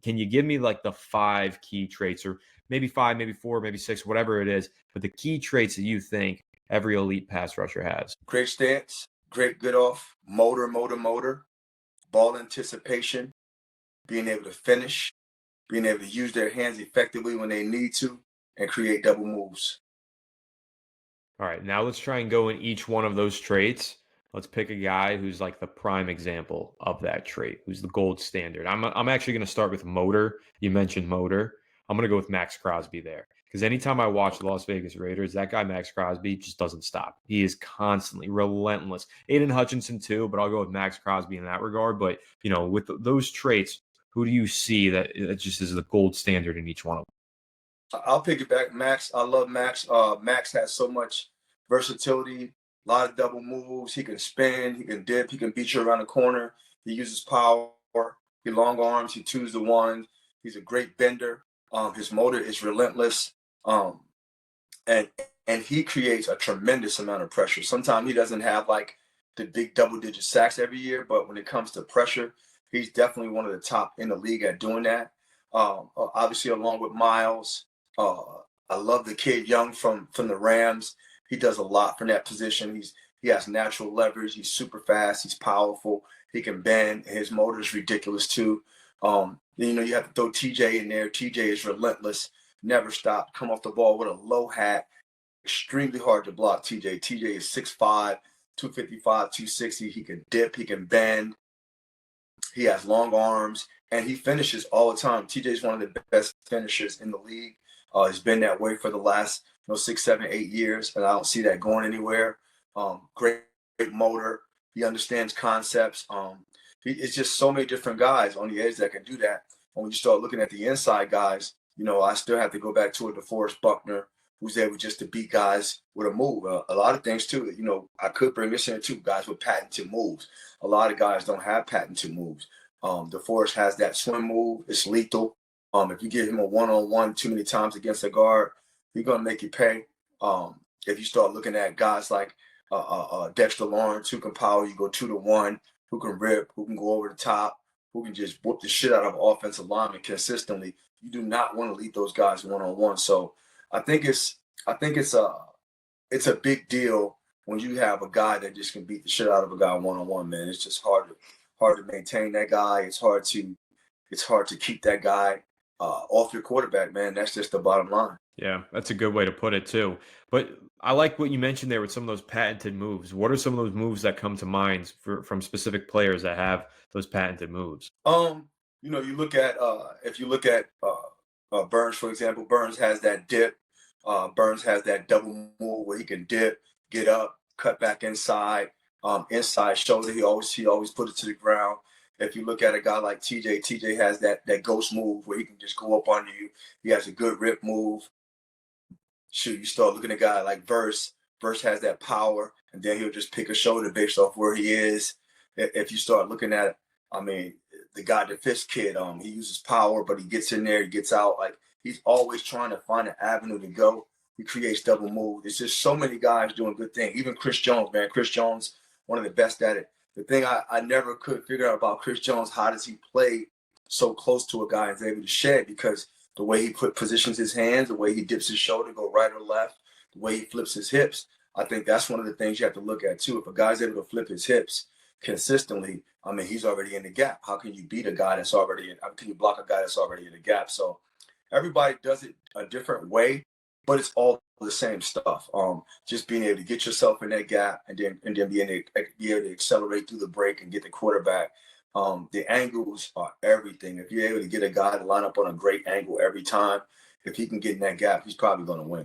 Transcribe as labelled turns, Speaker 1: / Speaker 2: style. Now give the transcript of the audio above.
Speaker 1: Can you give me like the 5 key traits, or maybe 5, maybe 4, maybe 6, whatever it is, but the key traits that you think every elite pass rusher has?
Speaker 2: Great stance, great good off, motor, ball anticipation, being able to finish, being able to use their hands effectively when they need to, and create double moves.
Speaker 1: All right, now let's try and go in each one of those traits. Let's pick a guy who's like the prime example of that trait, who's the gold standard. I'm actually going to start with motor. You mentioned motor. I'm going to go with Max Crosby there, because anytime I watch the
Speaker 2: Okay.
Speaker 1: Las Vegas Raiders, that guy Max Crosby just doesn't stop. He is constantly relentless. Aiden Hutchinson too, but I'll go with Max Crosby in that regard. But with those traits, who do you see that just is the gold standard in each one of them?
Speaker 2: I'll pick it back, Max. I love Max. Max has so much versatility, a lot of double moves. He can spin, he can dip, he can beat you around the corner. He uses power. He long arms. He 2's to 1. He's a great bender. His motor is relentless, and and he creates a tremendous amount of pressure. Sometimes he doesn't have like the big double-digit sacks every year, but when it comes to pressure, he's definitely one of the top in the league at doing that. Obviously, along with Miles. Uh, I love the kid Young from the Rams. He does a lot from that position. He has natural leverage. He's super fast. He's powerful. He can bend. And his motor is ridiculous too. You have to throw TJ in there. TJ is relentless. Never stop. Come off the ball with a low hat. Extremely hard to block. TJ is 6'5", 255, 260. He can dip. He can bend. He has long arms, and he finishes all the time. TJ is one of the best finishers in the league. He's been that way for the last 6, 7, 8 years, and I don't see that going anywhere. Great motor. He understands concepts. It's just so many different guys on the edge that can do that. And when you start looking at the inside guys, I still have to go back to a DeForest Buckner, who's able just to beat guys with a move. A lot of things too. I could bring this in too. Guys with patented moves. A lot of guys don't have patented moves. DeForest has that swim move. It's lethal. If you give him a one-on-one too many times against a guard, he's gonna make you pay. If you start looking at guys like Dexter Lawrence, who can power you, go 2-to-1, who can rip, who can go over the top, who can just whoop the shit out of offensive linemen consistently, you do not want to lead those guys one-on-one. So I think it's a big deal when you have a guy that just can beat the shit out of a guy one-on-one, man. It's just hard to maintain that guy. It's hard to keep that guy off your quarterback, man. That's just the bottom line.
Speaker 1: Yeah, that's a good way to put it too. But I like what you mentioned there with some of those patented moves. What are some of those moves that come to mind from specific players that have those patented moves?
Speaker 2: You look at if you look at Burns, for example. Burns has that dip. Burns has that double move where he can dip, get up, cut back inside shoulder. He always put it to the ground. If you look at a guy like TJ has that ghost move where he can just go up on you. He has a good rip move. Shoot, you start looking at a guy like Verse. Verse has that power, and then he'll just pick a shoulder based off where he is. If you start looking at, I mean, the guy, the Fish kid, he uses power, but he gets in there, he gets out. Like, he's always trying to find an avenue to go. He creates double move. There's just so many guys doing good things. Even Chris Jones, man. Chris Jones, one of the best at it. The thing I never could figure out about Chris Jones, how does he play so close to a guy and is able to shed? Because the way he positions his hands, the way he dips his shoulder, go right or left, the way he flips his hips, I think that's one of the things you have to look at too. If a guy's able to flip his hips consistently, I mean, he's already in the gap. How can you beat a guy that's already in? How can you block a guy that's already in the gap? So everybody does it a different way, but it's all the same stuff. Just being able to get yourself in that gap and then be able to accelerate through the break and get the quarterback. The angles are everything. If you're able to get a guy to line up on a great angle every time, if he can get in that gap, he's probably going to win.